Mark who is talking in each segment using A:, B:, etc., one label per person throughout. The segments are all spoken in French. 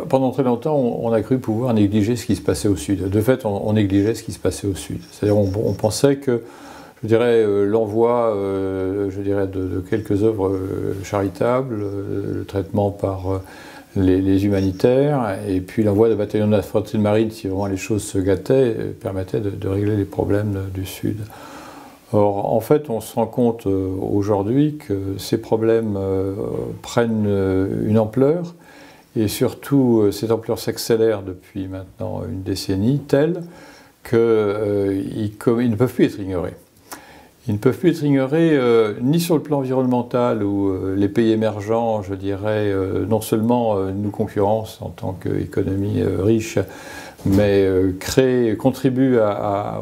A: Pendant très longtemps, on a cru pouvoir négliger ce qui se passait au Sud. De fait, on négligeait ce qui se passait au Sud. C'est-à-dire, on pensait que, je dirais, l'envoi, je dirais, de quelques œuvres charitables, le traitement par les humanitaires, et puis l'envoi de bataillons de l'infanterie de marine, si vraiment les choses se gâtaient, permettait de régler les problèmes du Sud. Or, en fait, on se rend compte aujourd'hui que ces problèmes prennent une ampleur, et surtout, cette ampleur s'accélère depuis maintenant une décennie, telle qu'ils ne peuvent plus être ignorés. Ils ne peuvent plus être ignorés ni sur le plan environnemental, où les pays émergents, je dirais, non seulement nous concurrencent en tant qu'économie riche, mais contribuent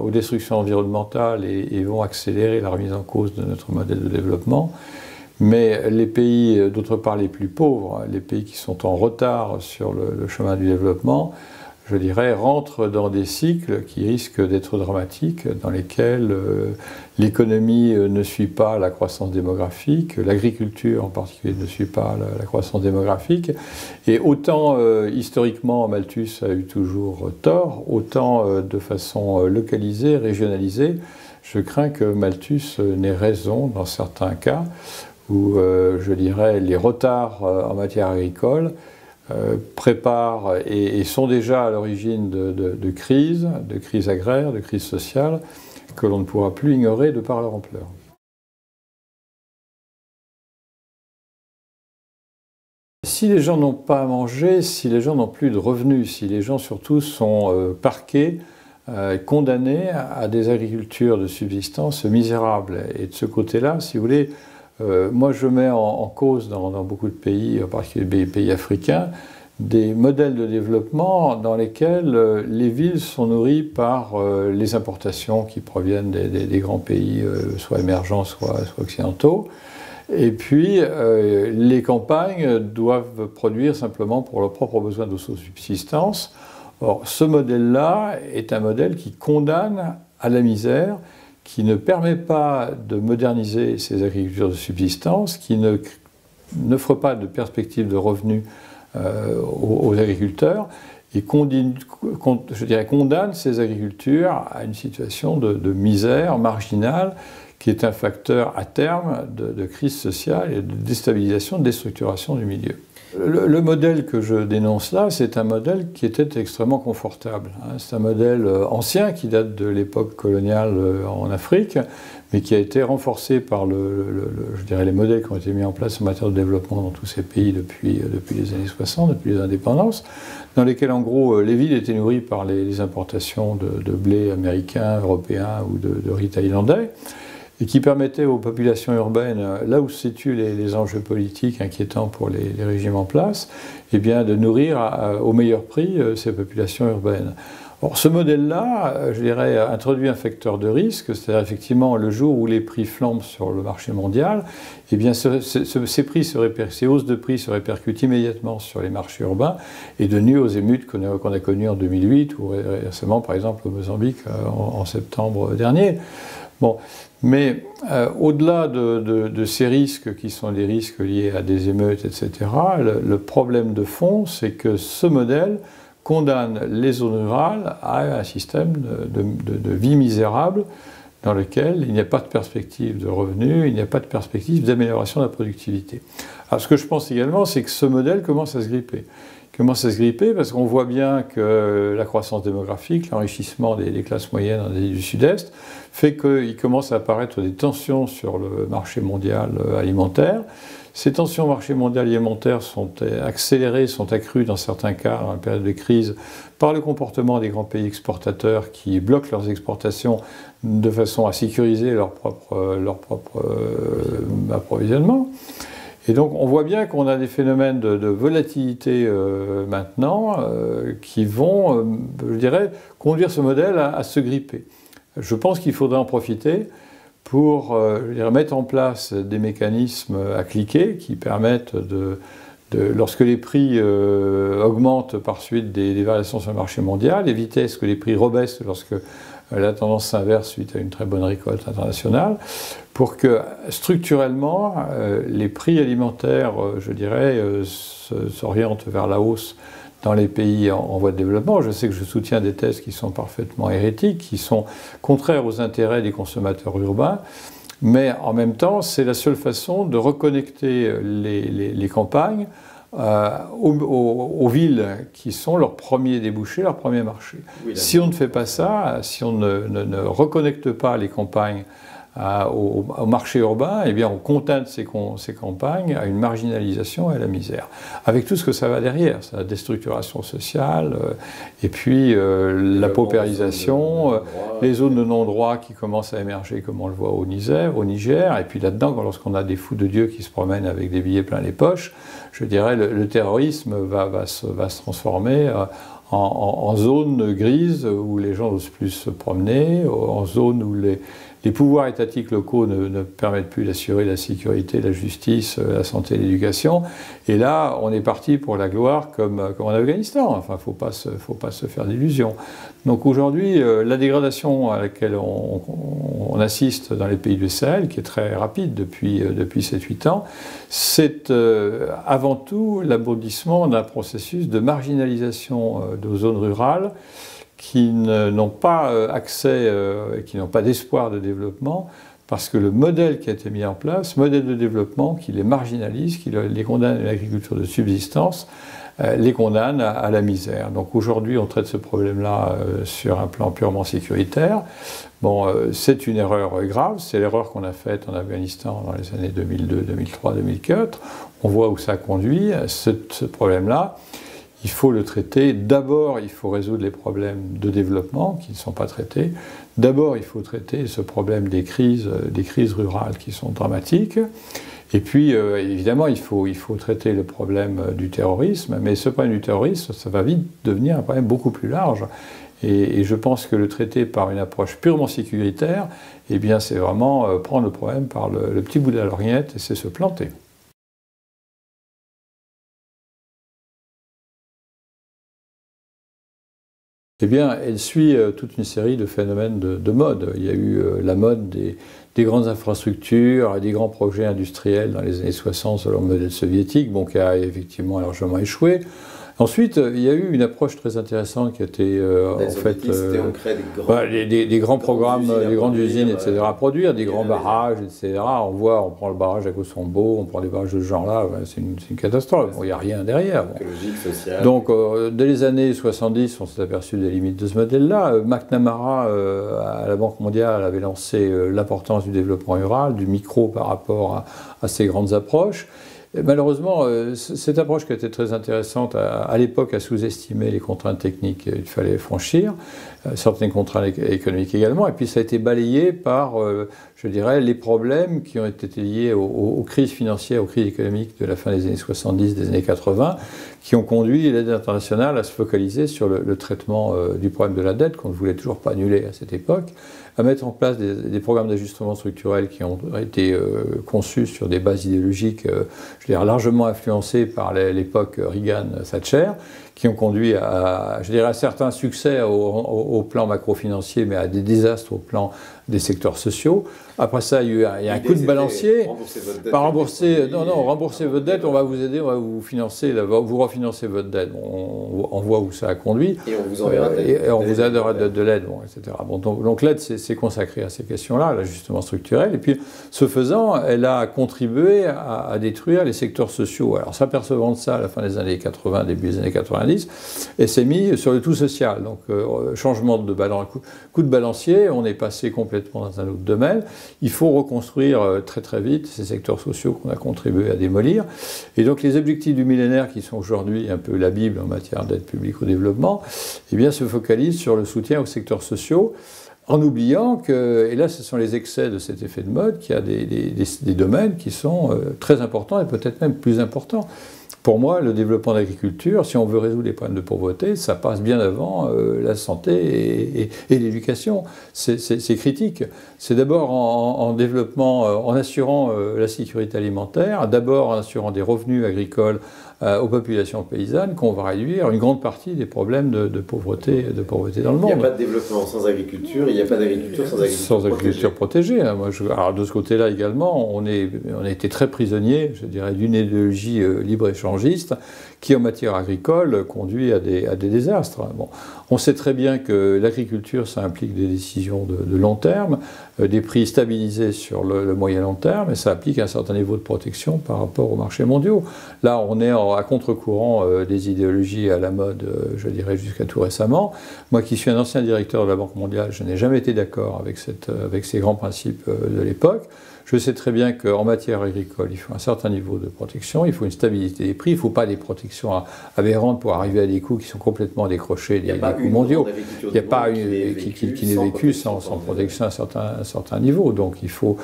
A: aux destructions environnementales et vont accélérer la remise en cause de notre modèle de développement. Mais les pays, d'autre part les plus pauvres, les pays qui sont en retard sur le chemin du développement, je dirais, rentrent dans des cycles qui risquent d'être dramatiques, dans lesquels l'économie ne suit pas la croissance démographique, l'agriculture en particulier ne suit pas la croissance démographique. Et autant historiquement Malthus a eu toujours tort, autant de façon localisée, régionalisée, je crains que Malthus n'ait raison dans certains cas, où, je dirais, les retards en matière agricole préparent et sont déjà à l'origine de crises agraires, de crises sociales, que l'on ne pourra plus ignorer de par leur ampleur. Si les gens n'ont pas à manger, si les gens n'ont plus de revenus, si les gens surtout sont parqués, condamnés à des agricultures de subsistance misérables. Et de ce côté-là, si vous voulez, moi, je mets en cause dans beaucoup de pays, en particulier les pays africains, des modèles de développement dans lesquels les villes sont nourries par les importations qui proviennent des grands pays, soit émergents, soit occidentaux. Et puis, les campagnes doivent produire simplement pour leurs propres besoins d'autosubsistance. Or, ce modèle-là est un modèle qui condamne à la misère, qui ne permet pas de moderniser ces agricultures de subsistance, qui n'offre pas de perspective de revenus aux agriculteurs, et je dirais, condamne ces agricultures à une situation de misère marginale, qui est un facteur à terme de crise sociale et de déstabilisation, de déstructuration du milieu. Le modèle que je dénonce là, c'est un modèle qui était extrêmement confortable. C'est un modèle ancien qui date de l'époque coloniale en Afrique, mais qui a été renforcé par je dirais, les modèles qui ont été mis en place en matière de développement dans tous ces pays depuis les années 60, depuis les indépendances, dans lesquels en gros les villes étaient nourries par les importations de blé américain, européen ou de riz thaïlandais, et qui permettait aux populations urbaines, là où se situent les enjeux politiques inquiétants pour les régimes en place, eh bien, de nourrir au meilleur prix ces populations urbaines. Or, ce modèle-là, je dirais, introduit un facteur de risque, c'est-à-dire effectivement le jour où les prix flambent sur le marché mondial, eh bien, ces hausses de prix se répercutent immédiatement sur les marchés urbains et de nuit aux émeutes qu'on a connues en 2008 ou récemment, par exemple, au Mozambique en septembre dernier. Bon, mais au-delà de ces risques qui sont des risques liés à des émeutes, etc., le problème de fond, c'est que ce modèle condamne les zones rurales à un système de vie misérable dans lequel il n'y a pas de perspective de revenus, il n'y a pas de perspective d'amélioration de la productivité. Alors ce que je pense également, c'est que ce modèle commence à se gripper. Il commence à se gripper parce qu'on voit bien que la croissance démographique, l'enrichissement des classes moyennes en Asie du Sud-Est, fait qu'il commence à apparaître des tensions sur le marché mondial alimentaire. Ces tensions au marché mondial alimentaire sont accélérées, sont accrues dans certains cas, en période de crise, par le comportement des grands pays exportateurs qui bloquent leurs exportations de façon à sécuriser leur propre approvisionnement. Et donc on voit bien qu'on a des phénomènes de volatilité maintenant qui vont, je dirais, conduire ce modèle à se gripper. Je pense qu'il faudrait en profiter pour mettre en place des mécanismes à cliquer qui permettent lorsque les prix augmentent par suite des variations sur le marché mondial, éviter que les prix rebaissent lorsque la tendance s'inverse suite à une très bonne récolte internationale, pour que structurellement les prix alimentaires, je dirais, s'orientent vers la hausse dans les pays en voie de développement. Je sais que je soutiens des thèses qui sont parfaitement hérétiques, qui sont contraires aux intérêts des consommateurs urbains, mais en même temps, c'est la seule façon de reconnecter les campagnes aux villes qui sont leurs premiers débouchés, leurs premiers marchés. Oui, si on ne fait pas ça, si on ne reconnecte pas les campagnes au marché urbain, eh bien on condamne ces campagnes à une marginalisation et à la misère. Avec tout ce que ça va derrière, la déstructuration sociale, et puis la paupérisation, les zones de non-droit qui commencent à émerger, comme on le voit au Niger, et puis là-dedans, lorsqu'on a des fous de Dieu qui se promènent avec des billets plein les poches, je dirais le terrorisme va se transformer en zone grise où les gens n'osent plus se promener, en zone où les pouvoirs étatiques locaux ne permettent plus d'assurer la sécurité, la justice, la santé et l'éducation. Et là, on est parti pour la gloire comme en Afghanistan. Enfin, faut pas se faire d'illusions. Donc aujourd'hui, la dégradation à laquelle on assiste dans les pays du Sahel, qui est très rapide depuis 7-8 ans, c'est avant tout l'aboutissement d'un processus de marginalisation de zones rurales qui n'ont pas accès, qui n'ont pas d'espoir de développement, parce que le modèle qui a été mis en place, modèle de développement qui les marginalise, qui les condamne à l'agriculture de subsistance, les condamne à la misère. Donc aujourd'hui, on traite ce problème-là sur un plan purement sécuritaire. Bon, c'est une erreur grave, c'est l'erreur qu'on a faite en Afghanistan dans les années 2002, 2003, 2004. On voit où ça conduit, ce problème-là. Il faut le traiter. D'abord, il faut résoudre les problèmes de développement qui ne sont pas traités. D'abord, il faut traiter ce problème des crises rurales qui sont dramatiques. Et puis, évidemment, il faut traiter le problème du terrorisme. Mais ce problème du terrorisme, ça va vite devenir un problème beaucoup plus large. Et je pense que le traiter par une approche purement sécuritaire, eh bien, c'est vraiment prendre le problème par le petit bout de la lorgnette et c'est se planter. Eh bien, elle suit toute une série de phénomènes de mode. Il y a eu la mode des grandes infrastructures, des grands projets industriels dans les années 60 selon le modèle soviétique, bon, qui a effectivement largement échoué. Ensuite, il y a eu une approche très intéressante qui a été en fait des grands programmes, des grandes usines, etc. à produire, des grands barrages, etc. On prend le barrage à Kosombo, on prend des barrages de ce genre-là, c'est une catastrophe. Bon, il n'y a rien derrière. Bon.
B: Écologique, social.
A: Donc, dès les années 70, on s'est aperçu des limites de ce modèle-là. McNamara, à la Banque mondiale, avait lancé l'importance du développement rural, du micro par rapport à ces grandes approches. Et malheureusement, cette approche qui était très intéressante, à l'époque, a sous-estimé les contraintes techniques qu'il fallait franchir, certaines contraintes économiques également, et puis ça a été balayé par, je dirais, les problèmes qui ont été liés aux crises financières, aux crises économiques de la fin des années 70, des années 80, qui ont conduit l'aide internationale à se focaliser sur le traitement du problème de la dette, qu'on ne voulait toujours pas annuler à cette époque, à mettre en place des programmes d'ajustement structurel qui ont été conçus sur des bases idéologiques, je dirais, largement influencées par l'époque Reagan-Thatcher, qui ont conduit à, je dirais, à certains succès au plan macro-financier, mais à des désastres au plan des secteurs sociaux. Après ça, il y a un coup de balancier. Rembourser votre dette, on va vous aider, on va vous financer, vous refinancer votre dette. Bon, on voit où ça a conduit.
B: Et on vous enverra de l'aide.
A: Et on vous aidera de l'aide, bon, etc. Bon, donc l'aide, c'est consacré à ces questions-là, l'ajustement structurel. Et puis, ce faisant, elle a contribué à détruire les secteurs sociaux. Alors, s'apercevant de ça à la fin des années 80, début des années 90, elle s'est mise sur le tout social. Donc, changement de coup de balancier, on est passé complètement dans un autre domaine. Il faut reconstruire très très vite ces secteurs sociaux qu'on a contribué à démolir. Et donc les objectifs du millénaire, qui sont aujourd'hui un peu la Bible en matière d'aide publique au développement, eh bien, se focalisent sur le soutien aux secteurs sociaux, en oubliant que, et là ce sont les excès de cet effet de mode, qu'il y a des domaines qui sont très importants et peut-être même plus importants. Pour moi, le développement de l'agriculture, si on veut résoudre les problèmes de pauvreté, ça passe bien avant la santé et l'éducation. C'est critique. C'est d'abord en développement, en assurant la sécurité alimentaire, d'abord en assurant des revenus agricoles aux populations paysannes, qu'on va réduire une grande partie des problèmes de pauvreté dans le monde.
B: Il n'y a pas de développement sans agriculture, il n'y a pas d'agriculture
A: sans agriculture protégée. Hein. Moi, alors de ce côté-là également, on a été très prisonnier, je dirais, d'une idéologie libre-échangiste qui, en matière agricole, conduit à des désastres. Bon. On sait très bien que l'agriculture, ça implique des décisions de long terme, des prix stabilisés sur le moyen long terme, et ça implique un certain niveau de protection par rapport aux marchés mondiaux. Là, on est à contre-courant des idéologies à la mode, je dirais, jusqu'à tout récemment. Moi qui suis un ancien directeur de la Banque mondiale, je n'ai jamais été d'accord avec ces grands principes de l'époque. Je sais très bien qu'en matière agricole, il faut un certain niveau de protection, il faut une stabilité des prix, il ne faut pas des protections aberrantes pour arriver à des coûts qui sont complètement décrochés des coûts mondiaux. Il n'y a pas une qui n'est vécue sans protection à un certain niveau. Donc il faut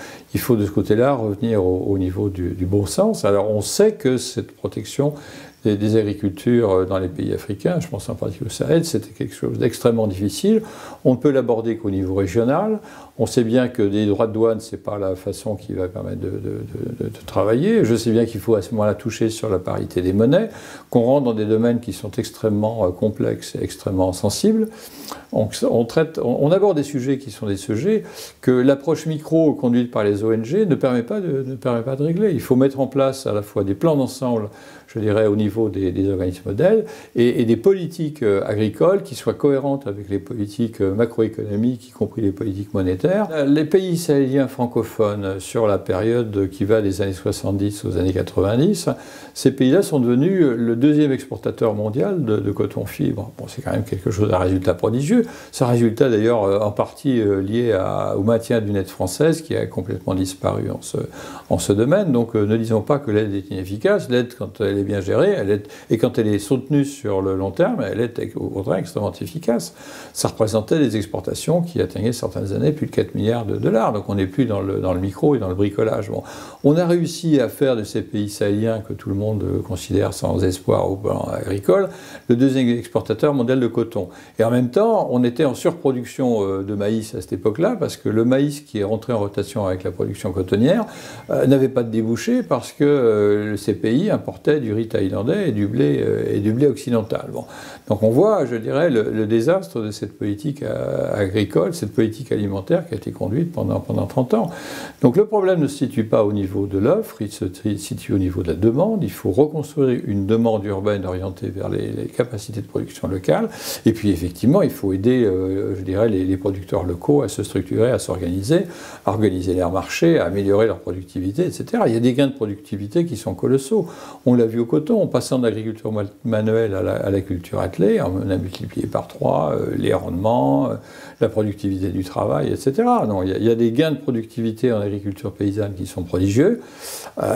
A: de ce côté-là revenir au niveau du bon sens. Alors on sait que cette protection des agricultures dans les pays africains, je pense en particulier au Sahel, c'était quelque chose d'extrêmement difficile. On ne peut l'aborder qu'au niveau régional. On sait bien que des droits de douane, ce n'est pas la façon qui va permettre de travailler. Je sais bien qu'il faut à ce moment-là toucher sur la parité des monnaies, qu'on rentre dans des domaines qui sont extrêmement complexes et extrêmement sensibles. On aborde des sujets qui sont des sujets que l'approche micro conduite par les ONG ne permet pas de régler. Il faut mettre en place à la fois des plans d'ensemble, je dirais, au niveau des organismes d'aide et des politiques agricoles qui soient cohérentes avec les politiques macroéconomiques, y compris les politiques monétaires. Les pays sahéliens francophones, sur la période qui va des années 70 aux années 90, ces pays-là sont devenus le deuxième exportateur mondial de coton-fibre. Bon, c'est quand même quelque chose, un résultat prodigieux. C'est un résultat d'ailleurs en partie lié au maintien d'une aide française qui a complètement disparu en ce domaine. Donc ne disons pas que l'aide est inefficace. L'aide, quand elle est bien gérée, et quand elle est soutenue sur le long terme, elle est au contraire extrêmement efficace. Ça représentait des exportations qui atteignaient certaines années plus de 4 milliards de dollars. Donc on n'est plus dans le micro et dans le bricolage. Bon. On a réussi à faire de ces pays sahéliens que tout le monde considère sans espoir au plan agricole le deuxième exportateur mondial de coton. Et en même temps, on était en surproduction de maïs à cette époque-là parce que le maïs qui est rentré en rotation avec la production cotonnière n'avait pas de débouché parce que ces pays importaient du riz thaïlandais et du blé occidental. Bon. Donc on voit, je dirais, le désastre de cette politique agricole, cette politique alimentaire qui a été conduite pendant 30 ans. Donc le problème ne se situe pas au niveau de l'offre, il se situe au niveau de la demande. Il faut reconstruire une demande urbaine orientée vers les capacités de production locales. Et puis effectivement, il faut aider, je dirais, les producteurs locaux à se structurer, à s'organiser, à organiser leurs marchés, à améliorer leur productivité, etc. Il y a des gains de productivité qui sont colossaux. On l'a vu au coton, en passant de l'agriculture manuelle à la culture attelée, on a multiplié par 3 les rendements, la productivité du travail, etc. Non, il y a des gains de productivité en agriculture paysanne qui sont prodigieux,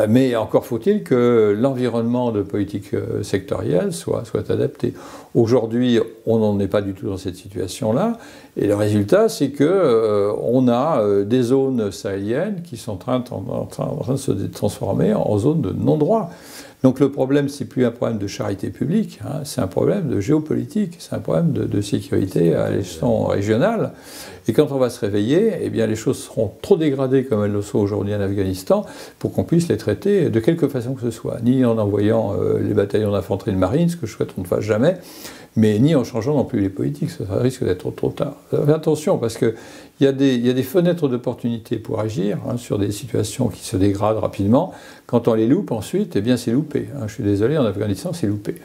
A: mais encore faut-il que l'environnement de politique sectorielle soit adapté. Aujourd'hui, on n'en est pas du tout dans cette situation-là, et le résultat, c'est que on a des zones sahéliennes qui sont en train de se transformer en zones de non-droit. Donc le problème, c'est plus un problème de charité publique, hein, c'est un problème de géopolitique, c'est un problème de sécurité à l'échelon régional. Et quand on va se réveiller, eh bien les choses seront trop dégradées comme elles le sont aujourd'hui en Afghanistan pour qu'on puisse les traiter de quelque façon que ce soit. Ni en envoyant les bataillons d'infanterie de marine, ce que je souhaite qu'on ne fasse jamais, mais ni en changeant non plus les politiques, ça risque d'être trop tard. Faites attention, parce qu'il y a des fenêtres d'opportunité pour agir hein, sur des situations qui se dégradent rapidement. Quand on les loupe ensuite, eh bien c'est loupé. Hein. Je suis désolé, en Afghanistan, c'est loupé.